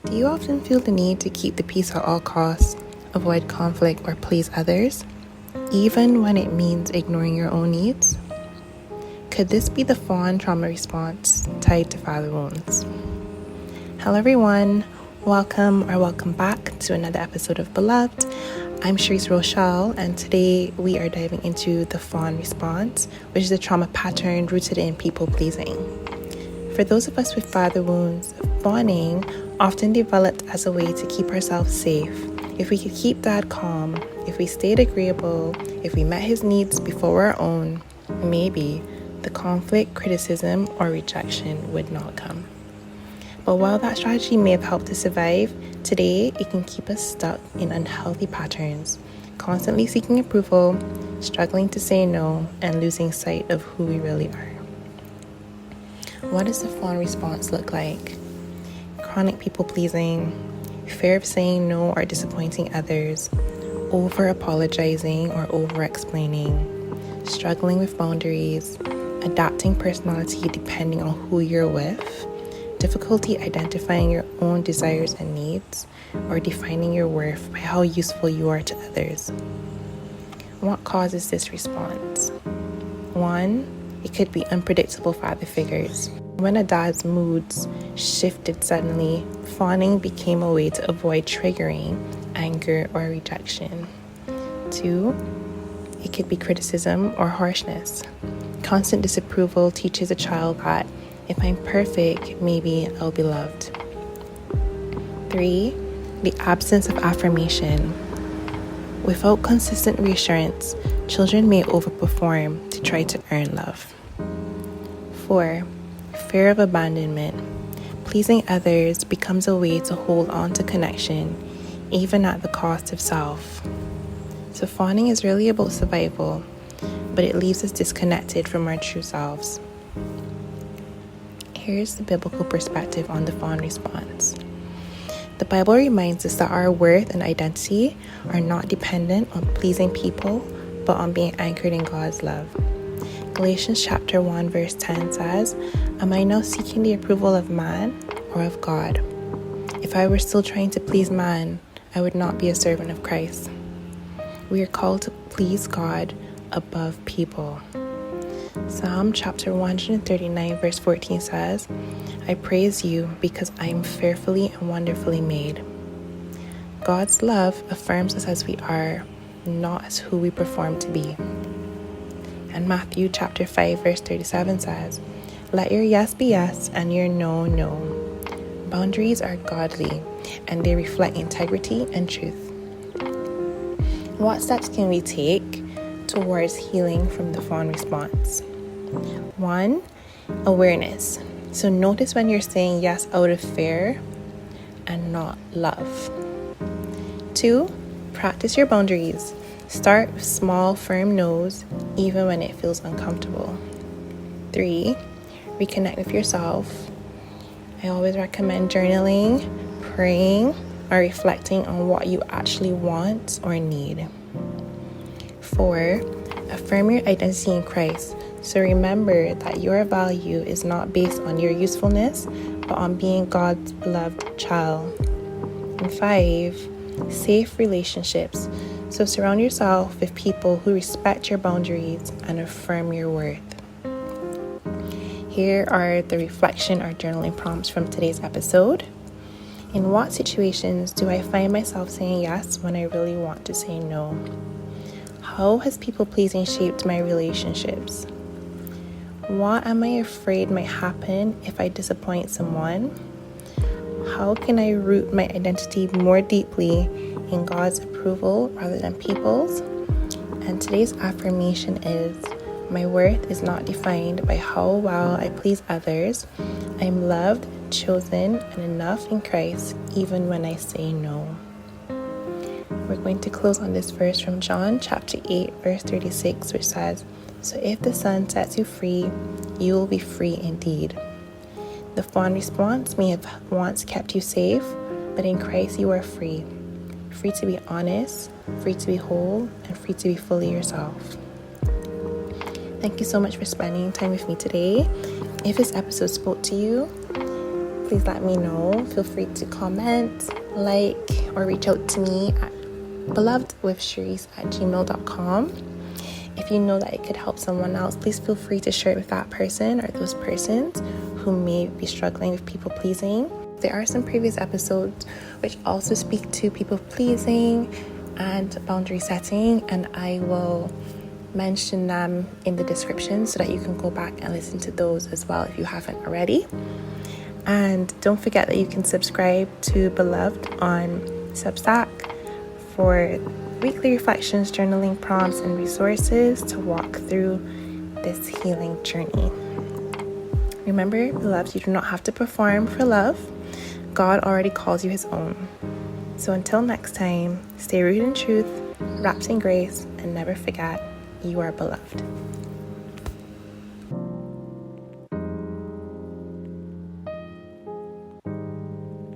Do you often feel the need to keep the peace at all costs, avoid conflict, or please others, even when it means ignoring your own needs? Could this be the Fawn trauma response tied to father wounds? Hello everyone, welcome back to another episode of Beloved. I'm Cherise Rochelle, and today we are diving into the Fawn response, which is a trauma pattern rooted in people-pleasing. For those of us with father wounds, fawning often developed as a way to keep ourselves safe. If we could keep dad calm, if we stayed agreeable, if we met his needs before our own, maybe the conflict, criticism, or rejection would not come. But while that strategy may have helped us survive, today it can keep us stuck in unhealthy patterns, constantly seeking approval, struggling to say no, and losing sight of who we really are. What does the Fawn response look like? Chronic people-pleasing, fear of saying no or disappointing others, over-apologizing or over-explaining, struggling with boundaries, adapting personality depending on who you're with, difficulty identifying your own desires and needs, or defining your worth by how useful you are to others. What causes this response? 1, it could be unpredictable father figures. When a dad's moods shifted suddenly, fawning became a way to avoid triggering anger or rejection. 2, it could be criticism or harshness. Constant disapproval teaches a child that if I'm perfect, maybe I'll be loved. 3, the absence of affirmation. Without consistent reassurance, children may overperform to try to earn love. 4, fear of abandonment. Pleasing others becomes a way to hold on to connection, even at the cost of self. So fawning is really about survival, but it leaves us disconnected from our true selves. Here's the biblical perspective on the fawn response. The Bible reminds us that our worth and identity are not dependent on pleasing people, but on being anchored in God's love. Galatians.1 verse 10 says, "Am I now seeking the approval of man or of God? If I were still trying to please man, I would not be a servant of Christ." We are called to please God above people. Psalm chapter 139 verse 14 says, "I praise you because I am fearfully and wonderfully made." God's love affirms us as we are, not as who we perform to be. And Matthew chapter 5 verse 37 says, "Let your yes be yes and your no, no." Boundaries are godly and they reflect integrity and truth. What steps can we take towards healing from the fawn response? 1, awareness. So notice when you're saying yes out of fear and not love. 2, practice your boundaries. Start with small, firm no's, even when it feels uncomfortable. 3, reconnect with yourself. I always recommend journaling, praying, or reflecting on what you actually want or need. 4, affirm your identity in Christ. So remember that your value is not based on your usefulness, but on being God's beloved child. And 5, safe relationships. So surround yourself with people who respect your boundaries and affirm your worth. Here are the reflection or journaling prompts from today's episode. In what situations do I find myself saying yes when I really want to say no? How has people-pleasing shaped my relationships? What am I afraid might happen if I disappoint someone? How can I root my identity more deeply in God's approval rather than people's? And today's affirmation is, my worth is not defined by how well I please others. I'm loved, chosen, and enough in Christ, even when I say no. We're going to close on this verse from John chapter 8, verse 36, which says, "So if the Son sets you free, you will be free indeed." The fawn response may have once kept you safe, but in Christ you are free. Free to be honest, free to be whole, and free to be fully yourself. Thank you so much for spending time with me today. If this episode spoke to you, please let me know. Feel free to comment, like, or reach out to me at belovedwithcherise@gmail.com. If you know that it could help someone else, please feel free to share it with that person or those persons who may be struggling with people pleasing. There are some previous episodes which also speak to people pleasing and boundary setting, and I will mention them in the description so that you can go back and listen to those as well if you haven't already. And don't forget that you can subscribe to Beloved on Substack for weekly reflections, journaling prompts, and resources to walk through this healing journey. Remember, beloved, you do not have to perform for love. God already calls you his own. So until next time, stay rooted in truth, wrapped in grace, and never forget you are beloved.